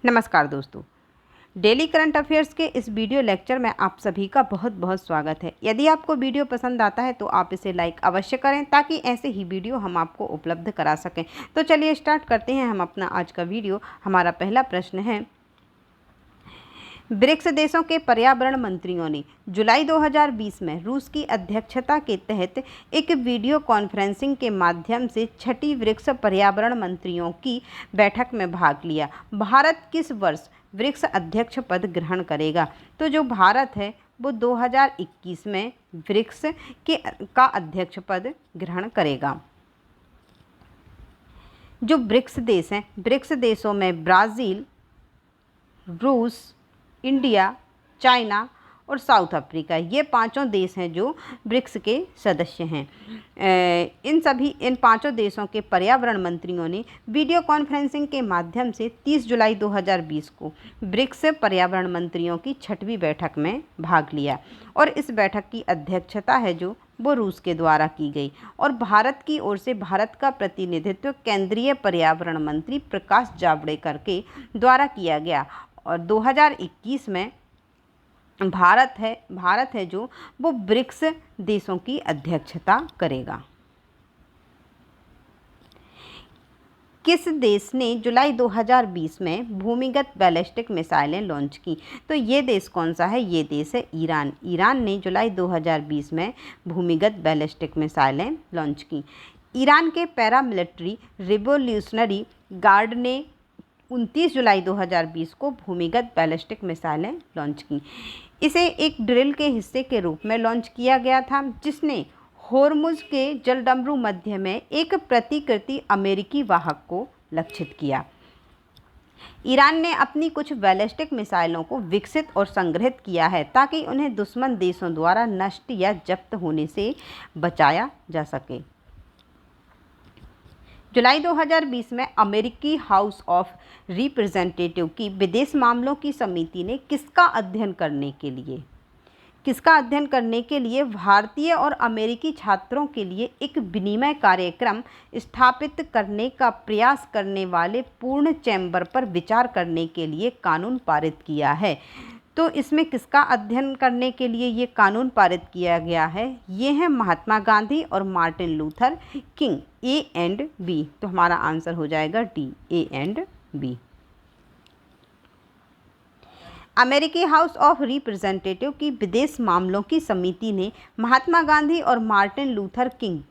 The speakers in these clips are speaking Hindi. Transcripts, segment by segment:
नमस्कार दोस्तों, डेली करंट अफेयर्स के इस वीडियो लेक्चर में आप सभी का बहुत बहुत स्वागत है। यदि आपको वीडियो पसंद आता है तो आप इसे लाइक अवश्य करें ताकि ऐसे ही वीडियो हम आपको उपलब्ध करा सकें। तो चलिए स्टार्ट करते हैं हम अपना आज का वीडियो। हमारा पहला प्रश्न है, ब्रिक्स देशों के पर्यावरण मंत्रियों ने जुलाई 2020 में रूस की अध्यक्षता के तहत एक वीडियो कॉन्फ्रेंसिंग के माध्यम से छठी ब्रिक्स पर्यावरण मंत्रियों की बैठक में भाग लिया। भारत किस वर्ष ब्रिक्स अध्यक्ष पद ग्रहण करेगा? तो जो भारत है वो 2021 में ब्रिक्स का अध्यक्ष पद ग्रहण करेगा। जो ब्रिक्स देश हैं, ब्रिक्स देशों में ब्राज़ील, रूस, इंडिया, चाइना और साउथ अफ्रीका, ये पांचों देश हैं जो ब्रिक्स के सदस्य हैं। इन पांचों देशों के पर्यावरण मंत्रियों ने वीडियो कॉन्फ्रेंसिंग के माध्यम से 30 जुलाई 2020 को ब्रिक्स पर्यावरण मंत्रियों की छठवीं बैठक में भाग लिया और इस बैठक की अध्यक्षता है जो वो रूस के द्वारा की गई और भारत की ओर से भारत का प्रतिनिधित्व केंद्रीय पर्यावरण मंत्री प्रकाश जावड़ेकर के द्वारा किया गया। और 2021 में भारत है जो वो ब्रिक्स देशों की अध्यक्षता करेगा। किस देश ने जुलाई 2020 में भूमिगत बैलिस्टिक मिसाइलें लॉन्च की? तो ये देश कौन सा है? ये देश है ईरान। ईरान ने जुलाई 2020 में भूमिगत बैलिस्टिक मिसाइलें लॉन्च की। ईरान के पैरामिलिट्री रिवोल्यूशनरी गार्ड ने 29 जुलाई 2020 को भूमिगत बैलिस्टिक मिसाइलें लॉन्च की। इसे एक ड्रिल के हिस्से के रूप में लॉन्च किया गया था जिसने होर्मुज के जलडमरू मध्य में एक प्रतिकृति अमेरिकी वाहक को लक्षित किया। ईरान ने अपनी कुछ बैलिस्टिक मिसाइलों को विकसित और संग्रहित किया है ताकि उन्हें दुश्मन देशों द्वारा नष्ट या जब्त होने से बचाया जा सके। जुलाई 2020 में अमेरिकी हाउस ऑफ रिप्रेजेंटेटिव की विदेश मामलों की समिति ने किसका अध्ययन करने के लिए भारतीय और अमेरिकी छात्रों के लिए एक विनिमय कार्यक्रम स्थापित करने का प्रयास करने वाले पूर्ण चैम्बर पर विचार करने के लिए कानून पारित किया है। तो इसमें किसका अध्ययन करने के लिए ये कानून पारित किया गया है? ये हैं महात्मा गांधी और Martin Luther King, A and B. तो हमारा आंसर हो जाएगा डी, ए एंड बी। अमेरिकी हाउस ऑफ रिप्रेजेंटेटिव की विदेश मामलों की समिति ने महात्मा गांधी और मार्टिन लूथर किंग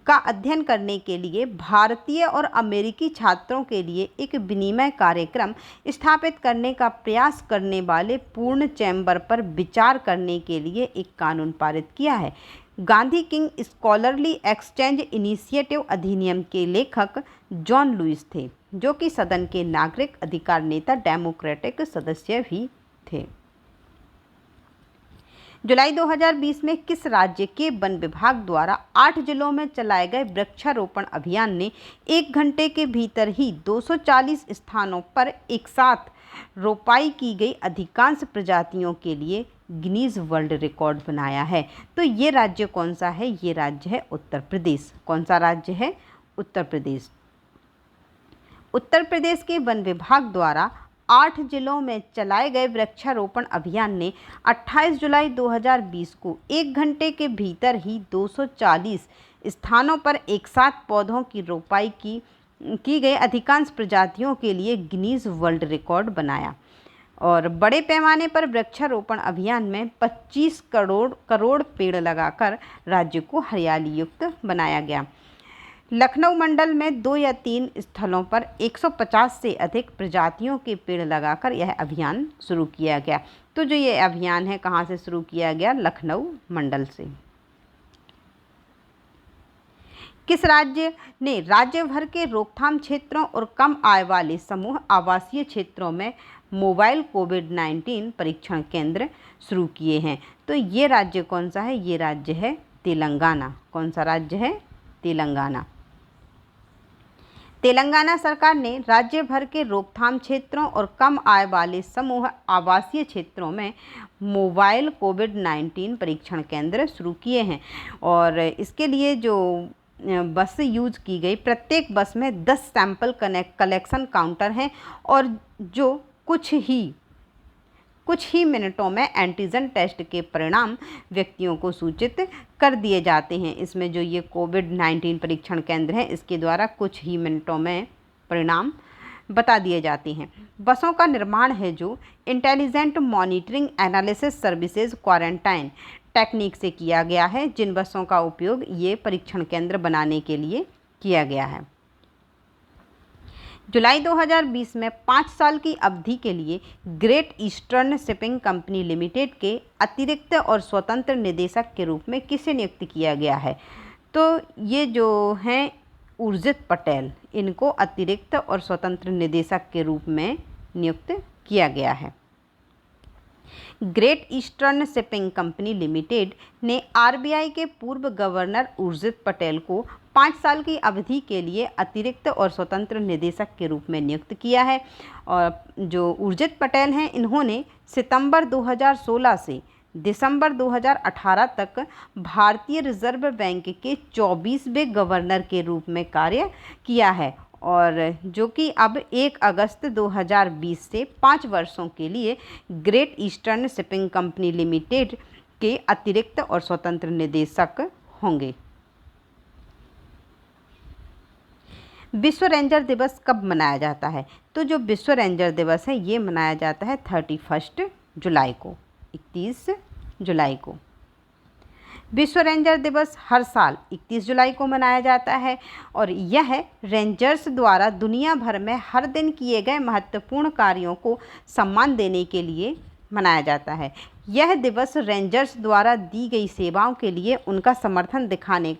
का अध्ययन करने के लिए भारतीय और अमेरिकी छात्रों के लिए एक विनिमय कार्यक्रम स्थापित करने का प्रयास करने वाले पूर्ण चैम्बर पर विचार करने के लिए एक कानून पारित किया है। Gandhi king scholarly exchange initiative अधिनियम के लेखक जॉन लुइस थे जो कि सदन के नागरिक अधिकार नेता डेमोक्रेटिक सदस्य भी थे। जुलाई 2020 में किस राज्य के वन विभाग द्वारा 8 जिलों में चलाए गए वृक्षारोपण अभियान ने 1 घंटे के भीतर ही 240 स्थानों पर एक साथ रोपाई की गई अधिकांश प्रजातियों के लिए गिनीज वर्ल्ड रिकॉर्ड बनाया है? तो ये राज्य कौन सा है? ये राज्य है उत्तर प्रदेश। कौन सा राज्य है? उत्तर प्रदेश। उत्तर प्रदेश के वन विभाग द्वारा 8 जिलों में चलाए गए वृक्षारोपण अभियान ने 28 जुलाई 2020 को 1 घंटे के भीतर ही 240 स्थानों पर एक साथ पौधों की रोपाई की गई अधिकांश प्रजातियों के लिए गिनीज वर्ल्ड रिकॉर्ड बनाया। और बड़े पैमाने पर वृक्षारोपण अभियान में 25 करोड़ पेड़ लगाकर राज्य को हरियाली युक्त बनाया गया। लखनऊ मंडल में 2 या 3 स्थलों पर 150 से अधिक प्रजातियों के पेड़ लगाकर यह अभियान शुरू किया गया। तो जो ये अभियान है कहाँ से शुरू किया गया? लखनऊ मंडल से। किस राज्य ने राज्य भर के रोकथाम क्षेत्रों और कम आय वाले समूह आवासीय क्षेत्रों में मोबाइल कोविड-19 परीक्षण केंद्र शुरू किए हैं? तो ये राज्य कौन सा है? ये राज्य है तेलंगाना। कौन सा राज्य है? तेलंगाना। तेलंगाना सरकार ने राज्य भर के रोकथाम क्षेत्रों और कम आय वाले समूह आवासीय क्षेत्रों में मोबाइल कोविड-19 परीक्षण केंद्र शुरू किए हैं और इसके लिए जो बस यूज़ की गई, प्रत्येक बस में 10 सैंपल कलेक्शन काउंटर हैं और जो कुछ ही मिनटों में एंटीजन टेस्ट के परिणाम व्यक्तियों को सूचित कर दिए जाते हैं। इसमें जो ये कोविड-19 परीक्षण केंद्र हैं, इसके द्वारा कुछ ही मिनटों में परिणाम बता दिए जाते हैं। बसों का निर्माण है जो intelligent monitoring analysis services quarantine technique से किया गया है, जिन बसों का उपयोग ये परीक्षण केंद्र बनाने के लिए किया गया है। जुलाई 2020 में 5 साल की अवधि के लिए great eastern shipping company limited के अतिरिक्त और स्वतंत्र निदेशक के रूप में किसे नियुक्त किया गया है? तो ये जो हैं उर्जित पटेल, इनको अतिरिक्त और स्वतंत्र निदेशक के रूप में नियुक्त किया गया है। Great eastern shipping company limited ने आरबीआई के पूर्व गवर्नर उर्जित पटेल को 5 साल की अवधि के लिए अतिरिक्त और स्वतंत्र निदेशक के रूप में नियुक्त किया है। और जो उर्जित पटेल हैं, इन्होंने सितंबर 2016 से दिसंबर 2018 तक भारतीय रिजर्व बैंक के 24वें गवर्नर के रूप में कार्य किया है और जो कि अब 1 अगस्त 2020 से 5 वर्षों के लिए great eastern shipping company limited के अतिरिक्त और स्वतंत्र निदेशक होंगे। विश्व रेंजर दिवस कब मनाया जाता है? तो जो विश्व रेंजर दिवस है ये मनाया जाता है 31 जुलाई को, 31 जुलाई को। विश्व रेंजर दिवस हर साल 31 जुलाई को मनाया जाता है और यह रेंजर्स द्वारा दुनिया भर में हर दिन किए गए महत्वपूर्ण कार्यों को सम्मान देने के लिए मनाया जाता है। यह दिवस रेंजर्स द्वारा दी गई सेवाओं के लिए उनका समर्थन दिखाने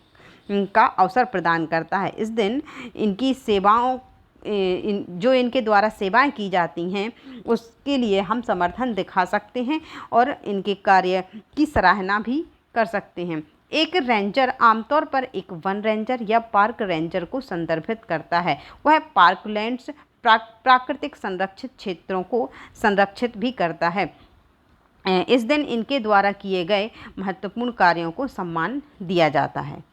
का अवसर प्रदान करता है। इस दिन इनकी सेवाओं जो इनके द्वारा सेवाएं की जाती हैं उसके लिए हम समर्थन दिखा सकते हैं और इनके कार्य की सराहना भी कर सकते हैं। एक रेंजर आमतौर पर एक वन रेंजर या पार्क रेंजर को संदर्भित करता है। वह पार्कलैंड्स प्राकृतिक संरक्षित क्षेत्रों को संरक्षित भी करता है। इस दिन इनके द्वारा किए गए महत्वपूर्ण कार्यों को सम्मान दिया जाता है।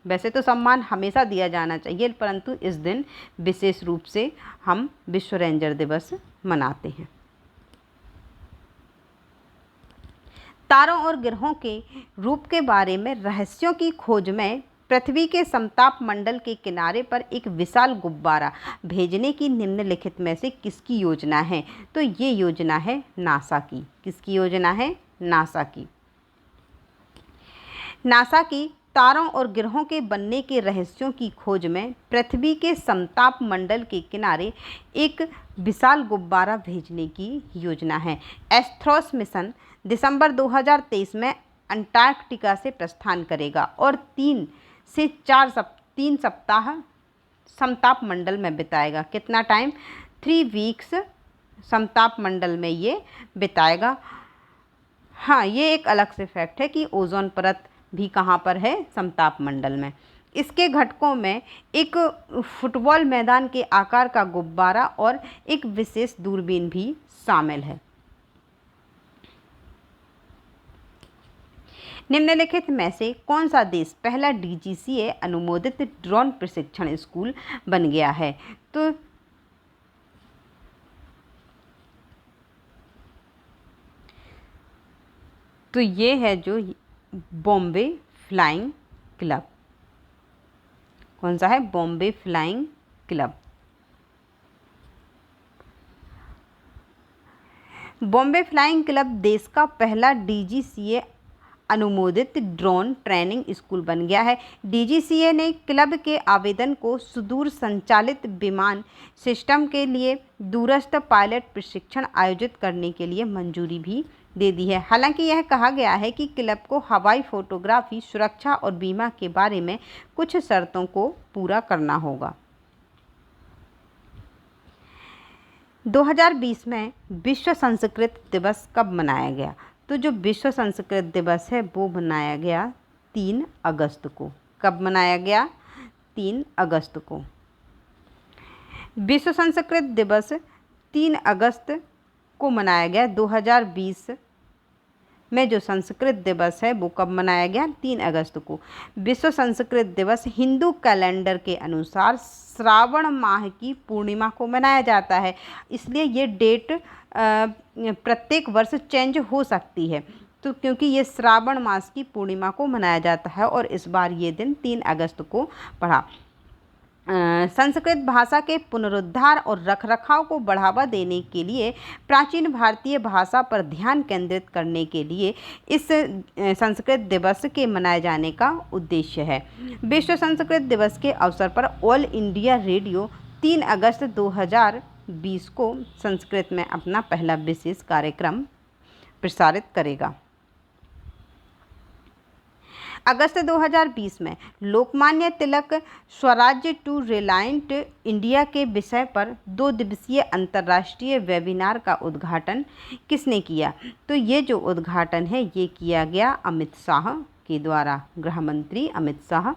वैसे तो सम्मान हमेशा दिया जाना चाहिए, परंतु इस दिन विशेष रूप से हम विश्व रेंजर दिवस मनाते हैं। तारों और ग्रहों के रूप के बारे में रहस्यों की खोज में पृथ्वी के समताप मंडल के किनारे पर एक विशाल गुब्बारा भेजने की निम्नलिखित में से किसकी योजना है? तो ये योजना है नासा की। किसकी योजना है? नासा की। नासा की तारों और ग्रहों के बनने के रहस्यों की खोज में पृथ्वी के समताप मंडल के किनारे एक विशाल गुब्बारा भेजने की योजना है। एस्ट्रोस मिशन दिसंबर 2023 में अंटार्कटिका से प्रस्थान करेगा और 3 से 3 सप्ताह समताप मंडल में बिताएगा। कितना टाइम? 3 वीक्स समताप मंडल में ये बिताएगा। हाँ, ये एक अलग से फैक्ट है कि ओजोन परत भी कहाँ पर है? समताप मंडल में। इसके घटकों में एक फुटबॉल मैदान के आकार का गुब्बारा और एक विशेष दूरबीन भी शामिल है। निम्नलिखित में से कौन सा देश पहला डीजीसीए अनुमोदित ड्रोन प्रशिक्षण स्कूल बन गया है? तो ये है जो बॉम्बे फ्लाइंग क्लब। कौन सा है? Bombay flying club. Bombay flying club देश का पहला डीजीसीए अनुमोदित ड्रोन ट्रेनिंग स्कूल बन गया है। डीजीसीए ने क्लब के आवेदन को सुदूर संचालित विमान सिस्टम के लिए दूरस्थ पायलट प्रशिक्षण आयोजित करने के लिए मंजूरी भी दे दी है। हालांकि यह कहा गया है कि क्लब को हवाई फोटोग्राफी, सुरक्षा और बीमा के बारे में कुछ शर्तों को पूरा करना होगा। 2020 में विश्व संस्कृत दिवस कब मनाया गया? तो जो विश्व संस्कृत दिवस है वो मनाया गया 3 अगस्त को। कब मनाया गया? 3 अगस्त को। विश्व संस्कृत दिवस 3 अगस्त को मनाया गया 2020 में जो संस्कृत दिवस है वो कब मनाया गया? 3 अगस्त को। विश्व संस्कृत दिवस हिंदू कैलेंडर के अनुसार श्रावण माह की पूर्णिमा को मनाया जाता है, इसलिए ये डेट प्रत्येक वर्ष चेंज हो सकती है। तो क्योंकि ये श्रावण मास की पूर्णिमा को मनाया जाता है और इस बार ये दिन 3 अगस्त को पड़ा। संस्कृत भाषा के पुनरुद्धार और रखरखाव को बढ़ावा देने के लिए प्राचीन भारतीय भाषा पर ध्यान केंद्रित करने के लिए इस संस्कृत दिवस के मनाए जाने का उद्देश्य है। विश्व संस्कृत दिवस के अवसर पर ऑल इंडिया रेडियो 3 अगस्त 2020 को संस्कृत में अपना पहला विशेष कार्यक्रम प्रसारित करेगा। अगस्त 2020 में लोकमान्य तिलक स्वराज्य टू रिलायंट इंडिया के विषय पर 2 दिवसीय अंतर्राष्ट्रीय वेबिनार का उद्घाटन किसने किया? तो ये जो उद्घाटन है ये किया गया अमित शाह के द्वारा, गृह मंत्री अमित शाह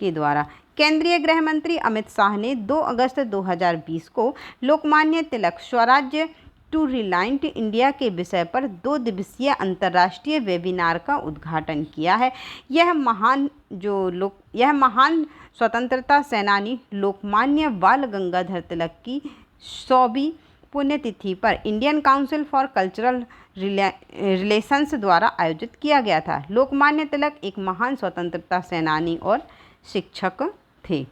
के द्वारा। केंद्रीय गृह मंत्री अमित शाह ने 2 अगस्त 2020 को लोकमान्य तिलक स्वराज्य टू रिलायंट इंडिया के विषय पर 2 दिवसीय अंतर्राष्ट्रीय वेबिनार का उद्घाटन किया है। यह महान स्वतंत्रता सेनानी लोकमान्य बाल गंगाधर तिलक की 100वीं पुण्यतिथि पर Indian council for cultural relations द्वारा आयोजित किया गया था। लोकमान्य तिलक एक महान स्वतंत्रता सेनानी और शिक्षक थे।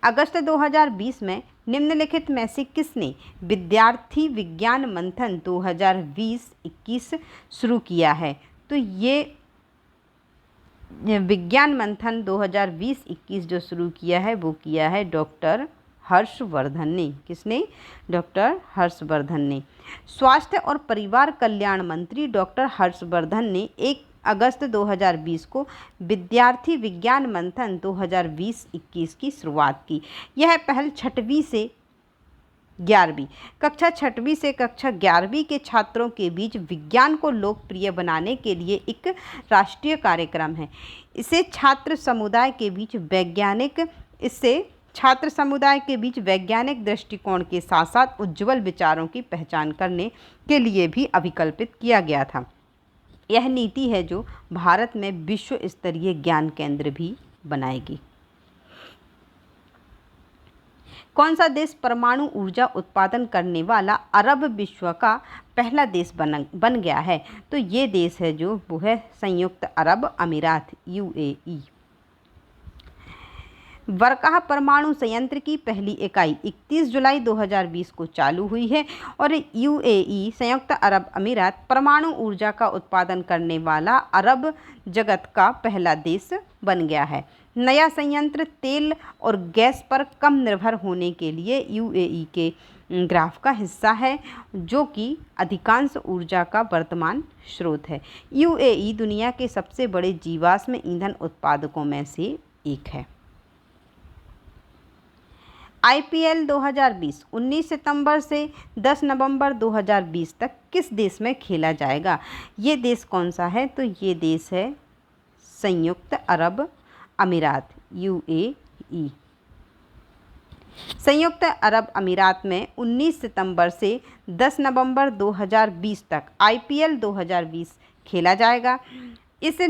अगस्त 2020 में निम्नलिखित में से किसने विद्यार्थी विज्ञान मंथन 2020-21 शुरू किया है? तो ये विज्ञान मंथन 2020-21 जो शुरू किया है वो किया है डॉक्टर हर्षवर्धन ने। किसने? डॉक्टर हर्षवर्धन ने। स्वास्थ्य और परिवार कल्याण मंत्री डॉक्टर हर्षवर्धन ने 1 अगस्त 2020 को विद्यार्थी विज्ञान मंथन 2020-21 की शुरुआत की। यह पहल कक्षा 6वीं से कक्षा 11वीं के छात्रों के बीच विज्ञान को लोकप्रिय बनाने के लिए एक राष्ट्रीय कार्यक्रम है। इससे छात्र समुदाय के बीच वैज्ञानिक दृष्टिकोण के साथ साथ उज्ज्वल विचारों की पहचान करने के लिए भी अभिकल्पित किया गया था। यह नीति है जो भारत में विश्व स्तरीय ज्ञान केंद्र भी बनाएगी। कौन सा देश परमाणु ऊर्जा उत्पादन करने वाला अरब विश्व का पहला देश बन गया है? तो ये देश है जो वो है संयुक्त अरब अमीरात, UAE। वर्काह परमाणु संयंत्र की पहली इकाई 31 जुलाई 2020 को चालू हुई है और UAE संयुक्त अरब अमीरात परमाणु ऊर्जा का उत्पादन करने वाला अरब जगत का पहला देश बन गया है। नया संयंत्र तेल और गैस पर कम निर्भर होने के लिए UAE के ग्राफ का हिस्सा है, जो कि अधिकांश ऊर्जा का वर्तमान स्रोत है। UAE दुनिया के सबसे बड़े जीवाश्म ईंधन उत्पादकों में से एक है। IPL 2020 19 सितंबर से 10 नवंबर 2020 तक किस देश में खेला जाएगा? ये देश कौन सा है? तो ये देश है संयुक्त अरब अमीरात, UAE। संयुक्त अरब अमीरात में 19 सितंबर से 10 नवंबर 2020 तक IPL 2020 खेला जाएगा। इस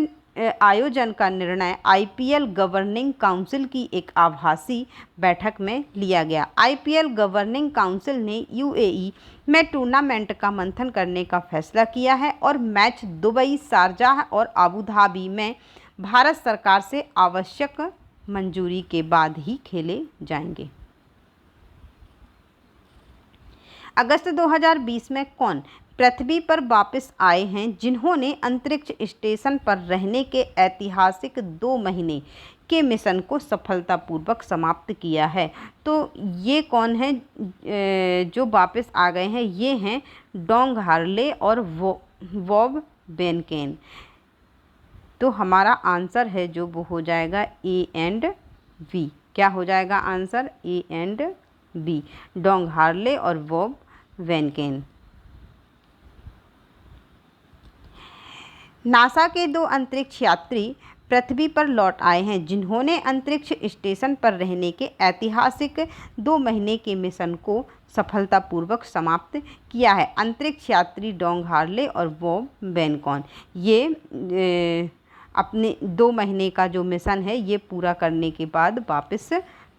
आयोजन का निर्णय IPL गवर्निंग काउंसिल की एक आभासी बैठक में लिया गया। IPL गवर्निंग काउंसिल ने UAE में टूर्नामेंट का मंथन करने का फैसला किया है और मैच दुबई, शारजाह और अबू धाबी में भारत सरकार से आवश्यक मंजूरी के बाद ही खेले जाएंगे। अगस्त 2020 में कौन पृथ्वी पर वापस आए हैं जिन्होंने अंतरिक्ष स्टेशन पर रहने के ऐतिहासिक 2 महीने के मिशन को सफलतापूर्वक समाप्त किया है? तो ये कौन है जो वापस आ गए हैं? ये हैं डोंग हार्ले और बॉब बेनकेन। तो हमारा आंसर है जो वो हो जाएगा A एंड B। क्या हो जाएगा answer? A and B, Dong Harley और बॉब बेनकेन। नासा के 2 अंतरिक्ष यात्री पृथ्वी पर लौट आए हैं, जिन्होंने अंतरिक्ष स्टेशन पर रहने के ऐतिहासिक 2 महीने के मिशन को सफलतापूर्वक समाप्त किया है। अंतरिक्ष यात्री डोंग हार्ले और बॉब बेनकॉन ये अपने 2 महीने का जो मिशन है ये पूरा करने के बाद वापस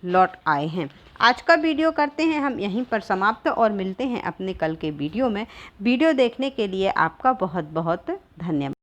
लौट आए हैं। आज का वीडियो करते हैं हम यहीं पर समाप्त और मिलते हैं अपने कल के वीडियो में। वीडियो देखने के लिए आपका बहुत बहुत धन्यवाद।